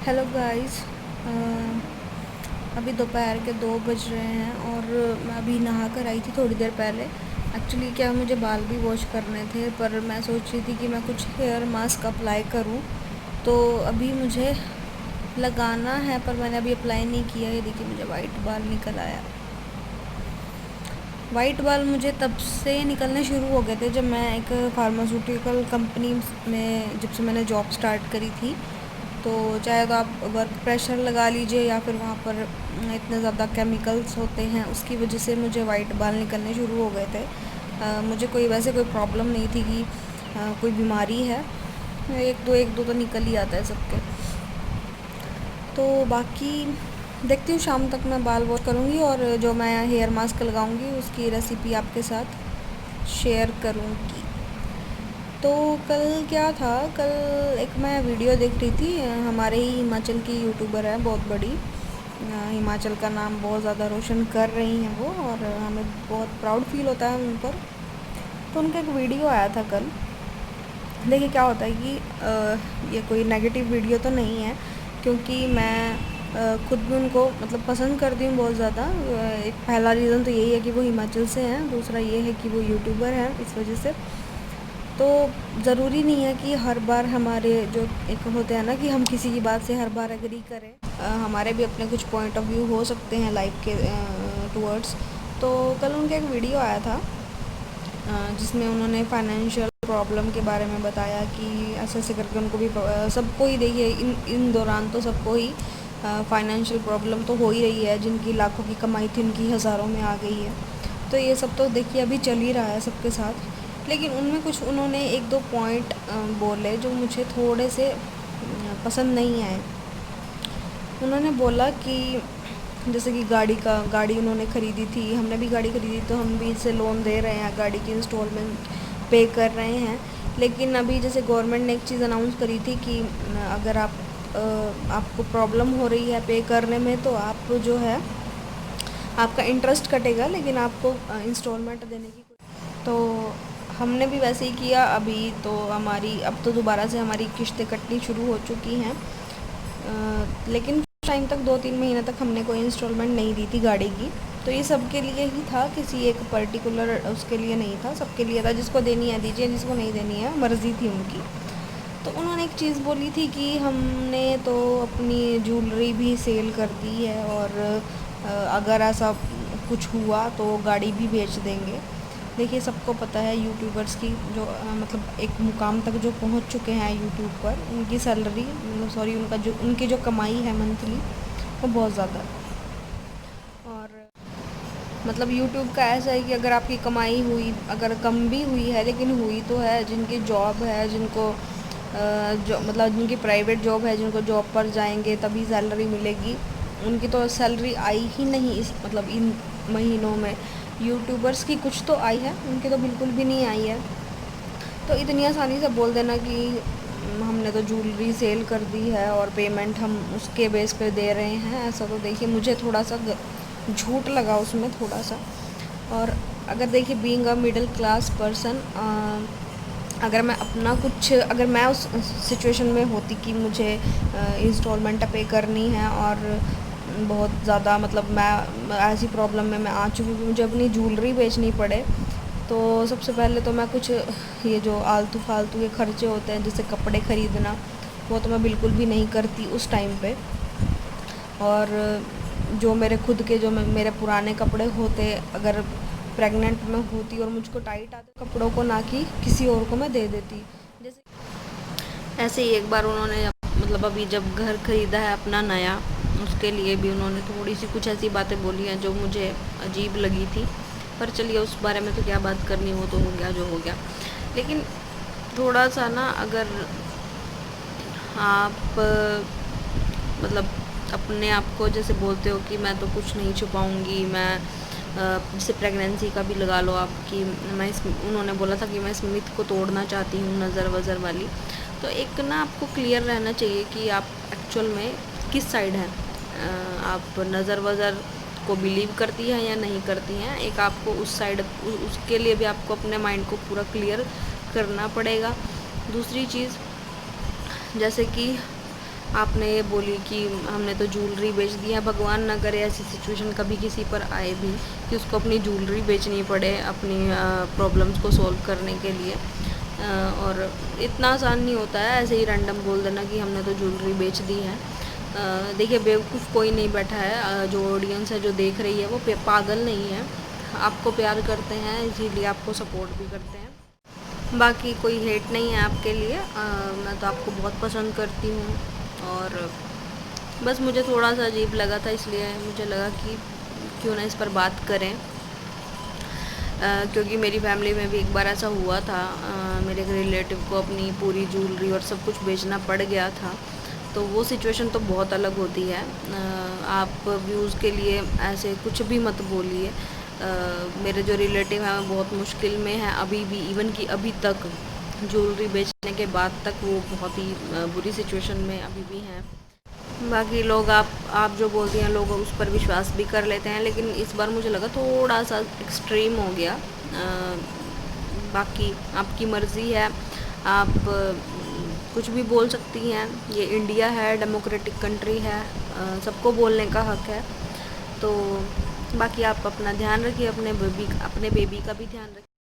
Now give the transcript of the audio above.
Hello guys. अभी दोपहर के 2 बज रहे हैं और मैं अभी नहा कर आई थी थोड़ी देर पहले। एक्चुअली क्या, मुझे बाल भी वॉश करने थे, पर मैं सोच रही थी कि मैं कुछ हेयर मास्क अप्लाई करूं। तो अभी मुझे लगाना है, पर मैंने अभी अप्लाई नहीं किया। ये देखिए, मुझे वाइट बाल निकल आया। वाइट बाल मुझे तब से निकलने शुरू हो गए थे जब मैं एक फार्मास्यूटिकल कंपनी में, जब से मैंने जॉब स्टार्ट करी थी। तो चाहे तो आप वर्क प्रेशर लगा लीजिए या फिर वहाँ पर इतने ज़्यादा केमिकल्स होते हैं, उसकी वजह से मुझे वाइट बाल निकलने शुरू हो गए थे। मुझे कोई वैसे कोई प्रॉब्लम नहीं थी कि कोई बीमारी है। एक दो तो निकल ही आता है सबके। तो बाकी देखती हूँ, शाम तक मैं बाल वॉश करूँगी और जो मैं हेयर मास्क लगाऊँगी उसकी रेसिपी आपके साथ शेयर करूँगी। तो कल क्या था, कल एक मैं वीडियो देख रही थी। हमारे ही हिमाचल की यूट्यूबर है, बहुत बड़ी। हिमाचल का नाम बहुत ज़्यादा रोशन कर रही हैं वो, और हमें बहुत प्राउड फील होता है उन पर। तो उनका एक वीडियो आया था कल। देखिए क्या होता है कि ये कोई नेगेटिव वीडियो तो नहीं है, क्योंकि मैं खुद भी उनको मतलब पसंद करती हूँ बहुत ज़्यादा। एक पहला रीज़न तो यही है कि वो हिमाचल से हैं, दूसरा ये है कि वो यूट्यूबर हैं, इस वजह से। तो ज़रूरी नहीं है कि हर बार हमारे जो एक होते हैं ना, कि हम किसी की बात से हर बार एग्री करें। हमारे भी अपने कुछ पॉइंट ऑफ व्यू हो सकते हैं लाइफ के टूवर्ड्स। तो कल उनका एक वीडियो आया था जिसमें उन्होंने फाइनेंशियल प्रॉब्लम के बारे में बताया कि ऐसे ऐसे करके उनको भी सबको ही, देखिए इन दौरान तो सबको ही फाइनेंशियल प्रॉब्लम तो हो ही रही है। जिनकी लाखों की कमाई थी उनकी हज़ारों में आ गई है। तो ये सब तो देखिए अभी चल ही रहा है सबके साथ। लेकिन उनमें कुछ उन्होंने एक दो पॉइंट बोले जो मुझे थोड़े से पसंद नहीं आए। उन्होंने बोला कि जैसे कि गाड़ी उन्होंने ख़रीदी थी, हमने भी गाड़ी ख़रीदी, तो हम भी इससे लोन दे रहे हैं, गाड़ी की इंस्टॉलमेंट पे कर रहे हैं। लेकिन अभी जैसे गवर्नमेंट ने एक चीज़ अनाउंस करी थी कि अगर आपको प्रॉब्लम हो रही है पे करने में, तो आप जो है आपका इंटरेस्ट कटेगा, लेकिन आपको इंस्टॉलमेंट देने की तो हमने भी वैसे ही किया। अभी तो हमारी अब तो दोबारा से हमारी किश्तें कटनी शुरू हो चुकी हैं। लेकिन कुछ टाइम तक 2-3 महीने तक हमने कोई इंस्टॉलमेंट नहीं दी थी गाड़ी की। तो ये सबके लिए ही था, किसी एक पर्टिकुलर उसके लिए नहीं था, सबके लिए था। जिसको देनी है दीजिए, जिसको नहीं देनी है मर्ज़ी थी उनकी। तो उन्होंने एक चीज़ बोली थी कि हमने तो अपनी ज्वेलरी भी सेल कर दी है, और अगर ऐसा कुछ हुआ तो गाड़ी भी बेच देंगे। देखिए सबको पता है यूट्यूबर्स की जो मतलब एक मुकाम तक जो पहुंच चुके हैं यूट्यूब पर, उनकी सैलरी मतलब सॉरी उनका जो उनकी जो कमाई है मंथली, वो बहुत ज़्यादा है। और मतलब यूट्यूब का ऐसा है कि अगर आपकी कमाई हुई, अगर कम भी हुई है लेकिन हुई तो है। जिनकी जॉब है, जिनको जो मतलब जिनकी प्राइवेट जॉब है, जिनको जॉब पर जाएंगे तभी सैलरी मिलेगी, उनकी तो सैलरी आई ही नहीं इस मतलब इन महीनों में। यूट्यूबर्स की कुछ तो आई है, उनकी तो बिल्कुल भी नहीं आई है। तो इतनी आसानी से बोल देना कि हमने तो ज्वेलरी सेल कर दी है और पेमेंट हम उसके बेस पे दे रहे हैं, ऐसा तो देखिए मुझे थोड़ा सा झूठ लगा उसमें थोड़ा सा। और अगर देखिए being a middle class person, अगर मैं अपना कुछ, अगर मैं उस सिचुएशन में होती कि मुझे इंस्टॉलमेंट पे करनी है, और बहुत ज़्यादा मतलब मैं ऐसी प्रॉब्लम में मैं आ चुकी हूँ कि मुझे अपनी ज्वेलरी बेचनी पड़े, तो सबसे पहले तो मैं कुछ ये जो आलतू फालतू के खर्चे होते हैं जैसे कपड़े ख़रीदना, वो तो मैं बिल्कुल भी नहीं करती उस टाइम पे। और जो मेरे खुद के जो मेरे पुराने कपड़े होते, अगर प्रेग्नेंट में होती और मुझको टाइट आते कपड़ों को, ना कि किसी और को मैं दे देती। जैसे ऐसे ही एक बार उन्होंने मतलब अभी जब घर ख़रीदा है अपना नया, उसके लिए भी उन्होंने थोड़ी सी कुछ ऐसी बातें बोली हैं जो मुझे अजीब लगी थी। पर चलिए उस बारे में तो क्या बात करनी, वो तो हो गया जो हो गया। लेकिन थोड़ा सा ना, अगर आप मतलब अपने आप को जैसे बोलते हो कि मैं तो कुछ नहीं छुपाऊंगी, मैं जैसे प्रेगनेंसी का भी लगा लो आप कि मैं इस उन्होंने बोला था कि मैं इस मिथ को तोड़ना चाहती हूँ, नज़र वज़र वाली। तो एक ना आपको क्लियर रहना चाहिए कि आप एक्चुअल में किस साइड हैं। आप नज़र वज़र को बिलीव करती हैं या नहीं करती हैं, एक आपको उस साइड उसके लिए भी आपको अपने माइंड को पूरा क्लियर करना पड़ेगा। दूसरी चीज़, जैसे कि आपने ये बोली कि हमने तो ज्वेलरी बेच दी है। भगवान ना करे ऐसी सिचुएशन कभी किसी पर आए भी कि उसको अपनी ज्वेलरी बेचनी पड़े अपनी प्रॉब्लम्स को सॉल्व करने के लिए। और इतना आसान नहीं होता है ऐसे ही रैंडम बोल देना कि हमने तो ज्वेलरी बेच दी है। देखिए, बेवकूफ़ कोई नहीं बैठा है। जो ऑडियंस है जो देख रही है वो पागल नहीं है। आपको प्यार करते हैं इसीलिए आपको सपोर्ट भी करते हैं। बाकी कोई हेट नहीं है आपके लिए। मैं तो आपको बहुत पसंद करती हूँ। और बस मुझे थोड़ा सा अजीब लगा था, इसलिए मुझे लगा कि क्यों ना इस पर बात करें। क्योंकि मेरी फैमिली में भी एक बार ऐसा हुआ था। मेरे एक रिलेटिव को अपनी पूरी ज्वेलरी और सब कुछ बेचना पड़ गया था। तो वो सिचुएशन तो बहुत अलग होती है। आप व्यूज़ के लिए ऐसे कुछ भी मत बोलिए। मेरे जो रिलेटिव हैं वो बहुत मुश्किल में है अभी भी, इवन कि अभी तक ज्वेलरी बेचने के बाद तक वो बहुत ही बुरी सिचुएशन में अभी भी हैं। बाकी लोग आप जो बोलती हैं लोग उस पर विश्वास भी कर लेते हैं, लेकिन इस बार मुझे लगा थोड़ा सा एक्सट्रीम हो गया। बाकी आपकी मर्ज़ी है। आप कुछ भी बोल सकती हैं। ये इंडिया है, डेमोक्रेटिक कंट्री है। सबको बोलने का हक है। तो बाकी आप अपना ध्यान रखिए, अपने बेबी का भी ध्यान रखिए।